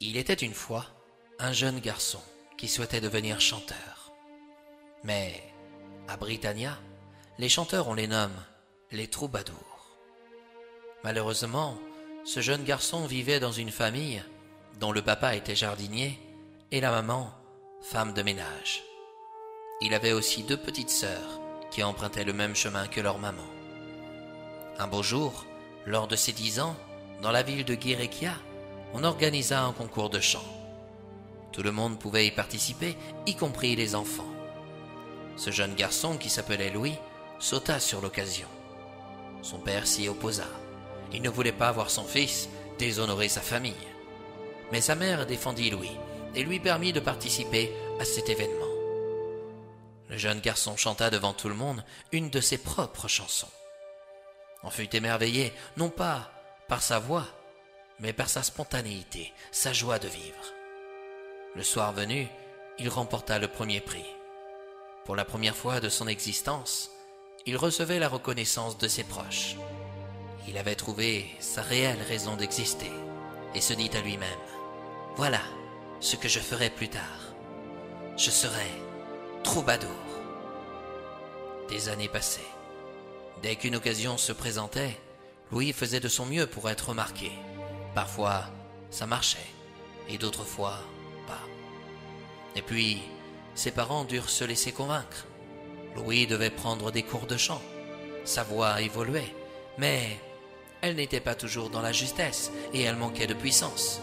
Il était une fois un jeune garçon qui souhaitait devenir chanteur. Mais à Britannia, les chanteurs, on les nomme les troubadours. Malheureusement, ce jeune garçon vivait dans une famille dont le papa était jardinier et la maman femme de ménage. Il avait aussi 2 petites sœurs qui empruntaient le même chemin que leur maman. Un beau jour, lors de ses 10 ans, dans la ville de Guirekia, on organisa un concours de chant. Tout le monde pouvait y participer, y compris les enfants. Ce jeune garçon, qui s'appelait Louis, sauta sur l'occasion. Son père s'y opposa. Il ne voulait pas voir son fils déshonorer sa famille. Mais sa mère défendit Louis et lui permit de participer à cet événement. Le jeune garçon chanta devant tout le monde une de ses propres chansons. On fut émerveillé, non pas par sa voix, mais par sa spontanéité, sa joie de vivre. Le soir venu, il remporta le premier prix. Pour la première fois de son existence, il recevait la reconnaissance de ses proches. Il avait trouvé sa réelle raison d'exister et se dit à lui-même « Voilà ce que je ferai plus tard. Je serai troubadour. » Des années passaient. Dès qu'une occasion se présentait, Louis faisait de son mieux pour être remarqué. Parfois, ça marchait, et d'autres fois, pas. Et puis, ses parents durent se laisser convaincre. Louis devait prendre des cours de chant. Sa voix évoluait, mais elle n'était pas toujours dans la justesse, et elle manquait de puissance.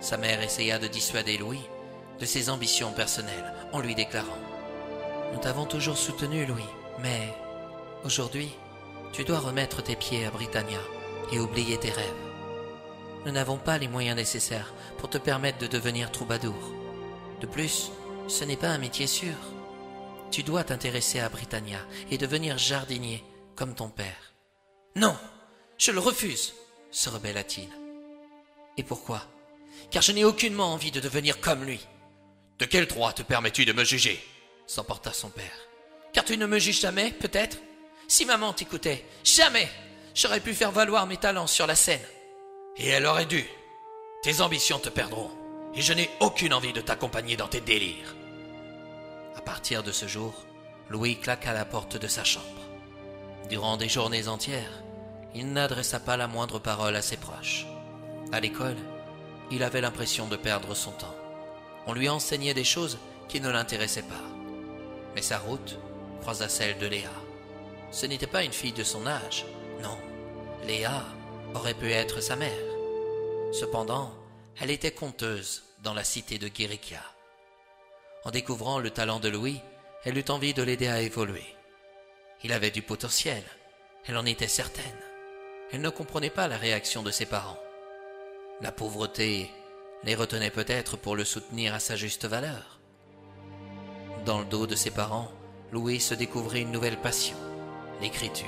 Sa mère essaya de dissuader Louis de ses ambitions personnelles, en lui déclarant « Nous t'avons toujours soutenu, Louis, mais aujourd'hui, tu dois remettre tes pieds à Britannia et oublier tes rêves. Nous n'avons pas les moyens nécessaires pour te permettre de devenir troubadour. De plus, ce n'est pas un métier sûr. Tu dois t'intéresser à Britannia et devenir jardinier comme ton père. »« Non, je le refuse !» se rebella-t-il. « Et pourquoi ? Car je n'ai aucunement envie de devenir comme lui. »« De quel droit te permets-tu de me juger ?» s'emporta son père. « Car tu ne me juges jamais, peut-être ? Si maman t'écoutait, jamais j'aurais pu faire valoir mes talents sur la scène. » « Et elle aurait dû. Tes ambitions te perdront, et je n'ai aucune envie de t'accompagner dans tes délires. » À partir de ce jour, Louis claqua la porte de sa chambre. Durant des journées entières, il n'adressa pas la moindre parole à ses proches. À l'école, il avait l'impression de perdre son temps. On lui enseignait des choses qui ne l'intéressaient pas. Mais sa route croisa celle de Léa. Ce n'était pas une fille de son âge, non. Léa aurait pu être sa mère. Cependant, elle était conteuse dans la cité de Guirekia. En découvrant le talent de Louis, elle eut envie de l'aider à évoluer. Il avait du potentiel, elle en était certaine. Elle ne comprenait pas la réaction de ses parents. La pauvreté les retenait peut-être pour le soutenir à sa juste valeur. Dans le dos de ses parents, Louis se découvrait une nouvelle passion, l'écriture.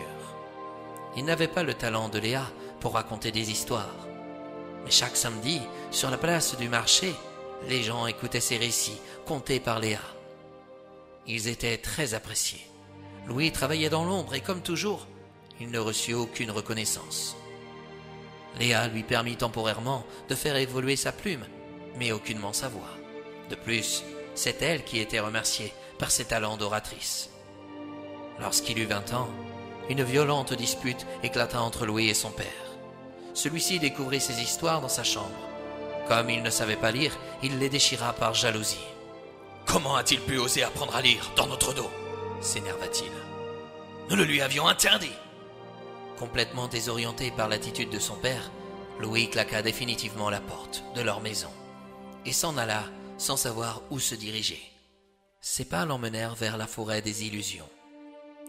Il n'avait pas le talent de Léa pour raconter des histoires. Mais chaque samedi, sur la place du marché, les gens écoutaient ses récits, contés par Léa. Ils étaient très appréciés. Louis travaillait dans l'ombre et comme toujours, il ne reçut aucune reconnaissance. Léa lui permit temporairement de faire évoluer sa plume, mais aucunement sa voix. De plus, c'est elle qui était remerciée par ses talents d'oratrice. Lorsqu'il eut 20 ans, une violente dispute éclata entre Louis et son père. Celui-ci découvrit ses histoires dans sa chambre. Comme il ne savait pas lire, il les déchira par jalousie. « Comment a-t-il pu oser apprendre à lire dans notre dos ?» s'énerva-t-il. « Nous le lui avions interdit !» Complètement désorienté par l'attitude de son père, Louis claqua définitivement la porte de leur maison et s'en alla sans savoir où se diriger. Ses pas l'emmenèrent vers la forêt des illusions.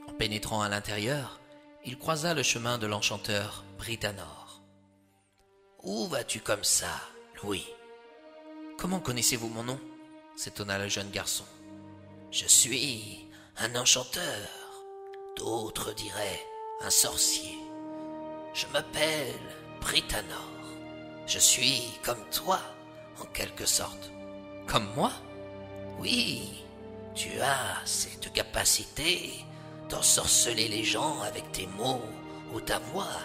En pénétrant à l'intérieur, il croisa le chemin de l'enchanteur Britanor. « Où vas-tu comme ça, Louis ?»« Comment connaissez-vous mon nom ?» s'étonna le jeune garçon. « Je suis un enchanteur, d'autres diraient un sorcier. Je m'appelle Britanor. Je suis comme toi, en quelque sorte. »« Comme moi ?»« Oui, tu as cette capacité d'ensorceler les gens avec tes mots ou ta voix,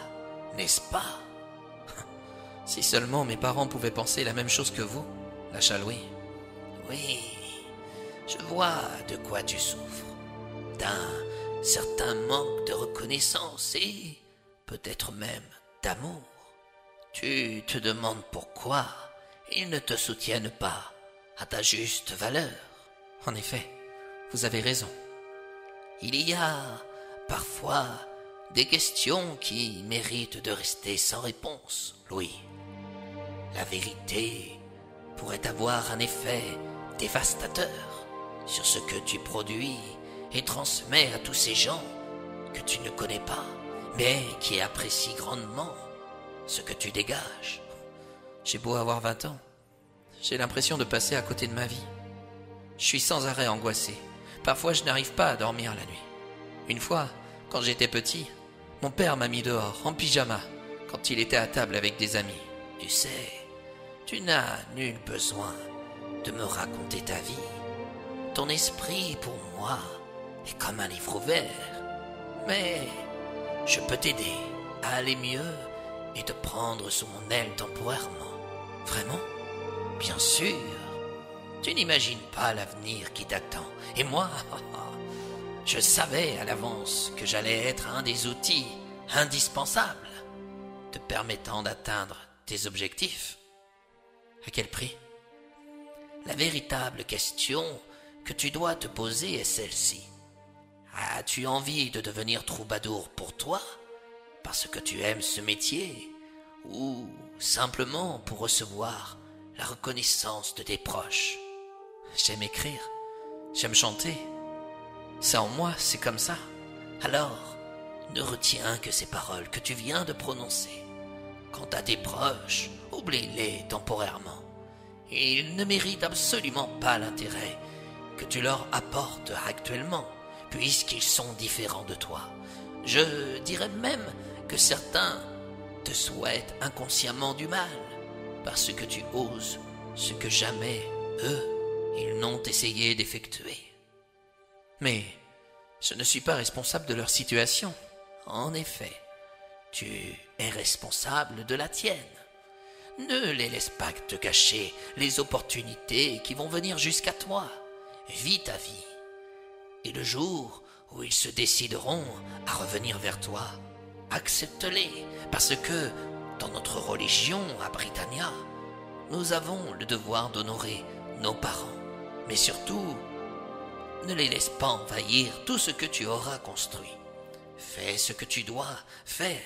n'est-ce pas ? Si seulement mes parents pouvaient penser la même chose que vous, lâcha Louis. Oui, je vois de quoi tu souffres. D'un certain manque de reconnaissance et peut-être même d'amour. Tu te demandes pourquoi ils ne te soutiennent pas à ta juste valeur. En effet, vous avez raison. Il y a parfois des questions qui méritent de rester sans réponse, Louis. La vérité pourrait avoir un effet dévastateur sur ce que tu produis et transmets à tous ces gens que tu ne connais pas, mais qui apprécient grandement ce que tu dégages. J'ai beau avoir 20 ans, j'ai l'impression de passer à côté de ma vie. Je suis sans arrêt angoissé. Parfois, je n'arrive pas à dormir la nuit. Une fois, quand j'étais petit, mon père m'a mis dehors, en pyjama, quand il était à table avec des amis. Tu sais, tu n'as nul besoin de me raconter ta vie. Ton esprit, pour moi, est comme un livre ouvert. Mais je peux t'aider à aller mieux et te prendre sous mon aile temporairement. Vraiment? Bien sûr. Tu n'imagines pas l'avenir qui t'attend. Et moi, je savais à l'avance que j'allais être un des outils indispensables te permettant d'atteindre tes objectifs. À quel prix? La véritable question que tu dois te poser est celle-ci. As-tu envie de devenir troubadour pour toi, parce que tu aimes ce métier, ou simplement pour recevoir la reconnaissance de tes proches? J'aime écrire, j'aime chanter. C'est en moi, c'est comme ça. Alors, ne retiens que ces paroles que tu viens de prononcer. Quant à tes proches, oublie-les temporairement. Ils ne méritent absolument pas l'intérêt que tu leur apportes actuellement, puisqu'ils sont différents de toi. Je dirais même que certains te souhaitent inconsciemment du mal, parce que tu oses ce que jamais, eux, ils n'ont essayé d'effectuer. Mais je ne suis pas responsable de leur situation. En effet, tu es responsable de la tienne. Ne les laisse pas te cacher les opportunités qui vont venir jusqu'à toi. Vis ta vie. Et le jour où ils se décideront à revenir vers toi, accepte-les, parce que dans notre religion à Britannia, nous avons le devoir d'honorer nos parents. Mais surtout, ne les laisse pas envahir tout ce que tu auras construit. Fais ce que tu dois faire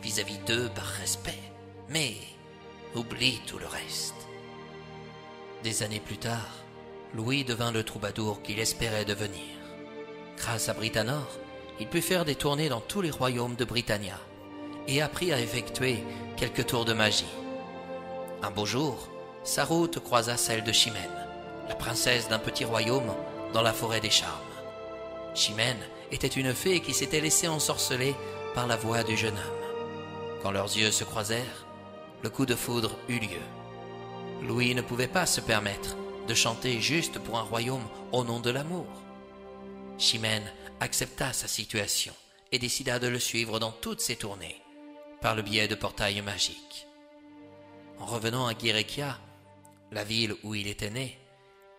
vis-à-vis d'eux par respect, mais oublie tout le reste. Des années plus tard, Louis devint le troubadour qu'il espérait devenir. Grâce à Britanor, il put faire des tournées dans tous les royaumes de Britannia et apprit à effectuer quelques tours de magie. Un beau jour, sa route croisa celle de Chimène, la princesse d'un petit royaume dans la forêt des charmes. Chimène était une fée qui s'était laissée ensorceler par la voix du jeune homme. Quand leurs yeux se croisèrent, le coup de foudre eut lieu. Louis ne pouvait pas se permettre de chanter juste pour un royaume au nom de l'amour. Chimène accepta sa situation et décida de le suivre dans toutes ses tournées, par le biais de portails magiques. En revenant à Guérékia, la ville où il était né,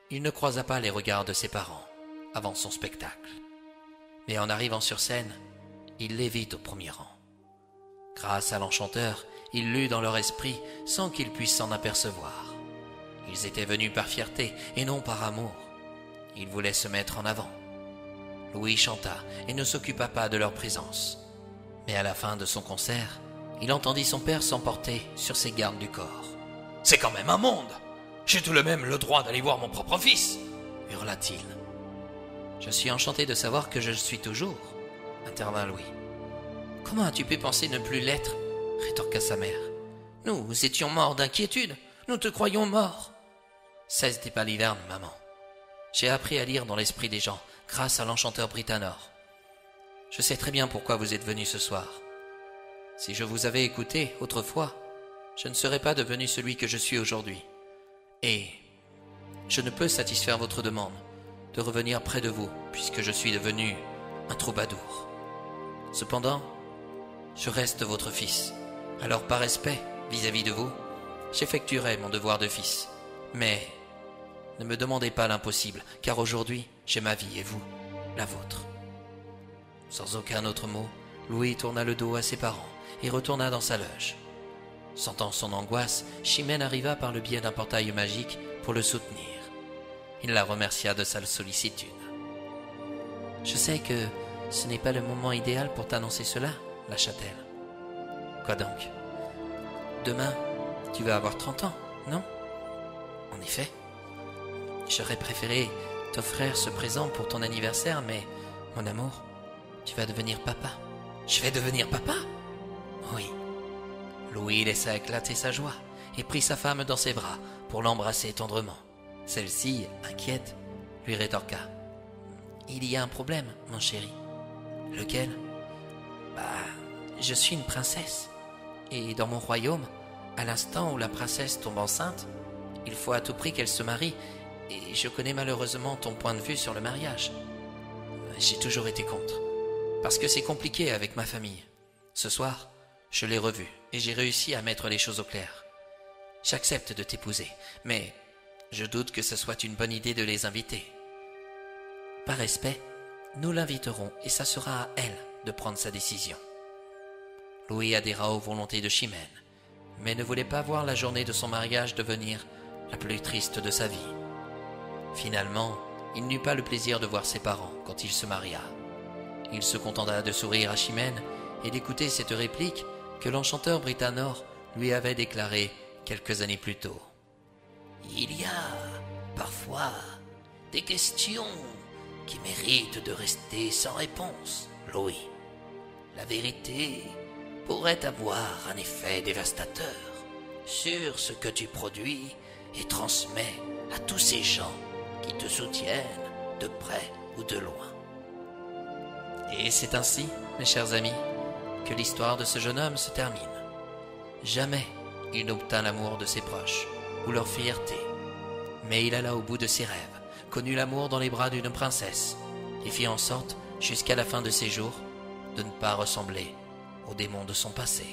il ne croisa pas les regards de ses parents avant son spectacle. Mais en arrivant sur scène, il les vit au premier rang. Grâce à l'enchanteur, il lut dans leur esprit sans qu'ils puissent s'en apercevoir. Ils étaient venus par fierté et non par amour. Ils voulaient se mettre en avant. Louis chanta et ne s'occupa pas de leur présence. Mais à la fin de son concert, il entendit son père s'emporter sur ses gardes du corps. « C'est quand même un monde! J'ai tout de même le droit d'aller voir mon propre fils !» hurla-t-il. « Je suis enchanté de savoir que je le suis toujours, » intervint Louis. « Comment as-tu pu penser ne plus l'être ?» rétorqua sa mère. « Nous étions morts d'inquiétude, nous te croyions mort. » « Cesse tes balivernes, maman. J'ai appris à lire dans l'esprit des gens grâce à l'enchanteur Britanor. Je sais très bien pourquoi vous êtes venus ce soir. Si je vous avais écouté autrefois, je ne serais pas devenu celui que je suis aujourd'hui. Et je ne peux satisfaire votre demande de revenir près de vous, puisque je suis devenu un troubadour. Cependant, je reste votre fils, alors par respect, vis-à-vis de vous, j'effectuerai mon devoir de fils. Mais ne me demandez pas l'impossible, car aujourd'hui, j'ai ma vie et vous, la vôtre. » Sans aucun autre mot, Louis tourna le dos à ses parents et retourna dans sa loge. Sentant son angoisse, Chimène arriva par le biais d'un portail magique pour le soutenir. Il la remercia de sa sollicitude. « Je sais que ce n'est pas le moment idéal pour t'annoncer cela, lâcha-t-elle. « Quoi donc? Demain, tu vas avoir 30 ans, non? » « En effet, j'aurais préféré t'offrir ce présent pour ton anniversaire, mais, mon amour, tu vas devenir papa. »« Je vais devenir papa? » ?»« Oui. » Louis laissa éclater sa joie et prit sa femme dans ses bras pour l'embrasser tendrement. Celle-ci, inquiète, lui rétorqua. « Il y a un problème, mon chéri. »« Lequel ? » ?»« Je suis une princesse, et dans mon royaume, à l'instant où la princesse tombe enceinte, il faut à tout prix qu'elle se marie, et je connais malheureusement ton point de vue sur le mariage. J'ai toujours été contre, parce que c'est compliqué avec ma famille. Ce soir, je l'ai revu, et j'ai réussi à mettre les choses au clair. J'accepte de t'épouser, mais je doute que ce soit une bonne idée de les inviter. Par respect, nous l'inviterons, et ça sera à elle de prendre sa décision. » Louis adhéra aux volontés de Chimène, mais ne voulait pas voir la journée de son mariage devenir la plus triste de sa vie. Finalement, il n'eut pas le plaisir de voir ses parents quand il se maria. Il se contenta de sourire à Chimène et d'écouter cette réplique que l'enchanteur Britannor lui avait déclarée quelques années plus tôt. « Il y a, parfois, des questions qui méritent de rester sans réponse, Louis. La vérité pourrait avoir un effet dévastateur sur ce que tu produis et transmets à tous ces gens qui te soutiennent de près ou de loin. » Et c'est ainsi, mes chers amis, que l'histoire de ce jeune homme se termine. Jamais il n'obtint l'amour de ses proches ou leur fierté, mais il alla au bout de ses rêves, connut l'amour dans les bras d'une princesse et fit en sorte, jusqu'à la fin de ses jours, de ne pas ressembler aux démons de son passé.